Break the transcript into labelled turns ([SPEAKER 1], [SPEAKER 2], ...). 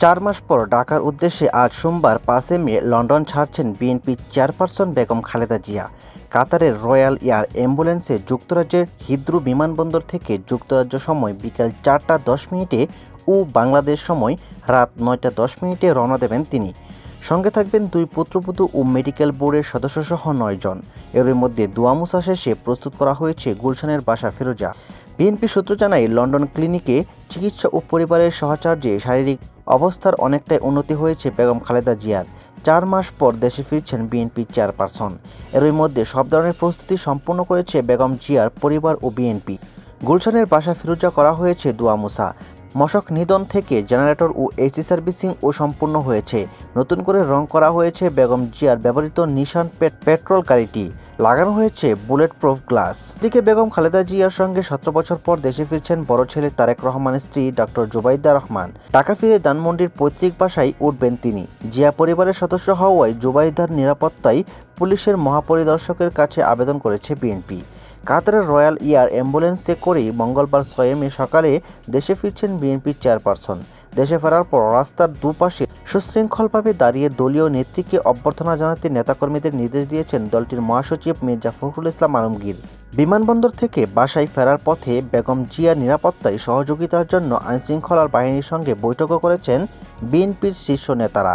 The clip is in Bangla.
[SPEAKER 1] 4 মাস পর ঢাকার উদ্দেশ্যে আজ সোমবার 5 মে লন্ডন ছাড়ছেন বিএনপি চেয়ারপারসন বেগম খালেদা জিয়া। কাতারের রয়্যাল এয়ার অ্যাম্বুলেন্সে যুক্তরাজ্যের হিথ্রো বিমানবন্দর থেকে যুক্তরাজ্য সময় বিকেল 4টা 10 মিনিটে ও বাংলাদেশ সময় রাত 9টা 10 মিনিটে রওনা দেবেন তিনি। সঙ্গে থাকবেন 2 পুত্রবধূ ও মেডিকেল বোর্ডের সদস্যসহ 9 জন। এর মধ্যে দোয়া মুছা শেষে প্রস্তুত করা হয়েছে গুলশানের বাসা ফিরোজা। বিএনপি সূত্র জানায়, লন্ডন ক্লিনিকে চিকিৎসা ও পরিবারের সহচার্যে শারীরিক অবস্থার অনেকটাই উন্নতি হয়েছে বেগম খালেদা জিয়ার। 4 মাস পর দেশে ফিরছেন বিএনপি চেয়ারপারসন। এর মধ্যে সব ধরনের প্রস্তুতি সম্পন্ন করেছে বেগম জিয়ার পরিবার ও বিএনপি। গুলশানের বাসা ফিরোজা করা হয়েছে দোয়া মুছা। মশক নিধন থেকে জেনারেটর ও এসি সার্ভিসিং ও সম্পূর্ণ হয়েছে। নতুন করে রং করা হয়েছে বেগম জিয়ার ব্যবহৃত নিশান পেট্রোল গাড়িটি। লাগানো হয়েছে বুলেট প্রুফ গ্লাস। এদিকে বেগম খালেদা জিয়ার সঙ্গে 17 বছর পর দেশে ফিরছেন বড় ছেলে তারেক রহমানের স্ত্রী ডক্টর জুবাইদা রহমান। ঢাকা ফিরে ধানমন্ডির পৈতৃক বাসায় উঠবেন তিনি। জিয়া পরিবারের সদস্য হওয়ায় জুবাইদার নিরাপত্তায় পুলিশের মহাপরিদর্শকের কাছে আবেদন করেছে বিএনপি। কাতারের রয়্যাল এয়ার অ্যাম্বুলেন্সে করেই মঙ্গলবার 6 মে সকালে দেশে ফিরছেন বিএনপি চেয়ারপারসন। দেশে ফেরার পর রাস্তার দুপাশে সুশৃঙ্খলভাবে দাঁড়িয়ে দলীয় নেত্রীকে অভ্যর্থনা জানাতে নেতাকর্মীদের নির্দেশ দিয়েছেন দলটির মহাসচিব মির্জা ফখরুল ইসলাম আলমগীর। বিমানবন্দর থেকে বাসায় ফেরার পথে বেগম জিয়ার নিরাপত্তায় সহযোগিতার জন্য আইনশৃঙ্খলা বাহিনীর সঙ্গে বৈঠকও করেছেন বিএনপির শীর্ষ নেতারা।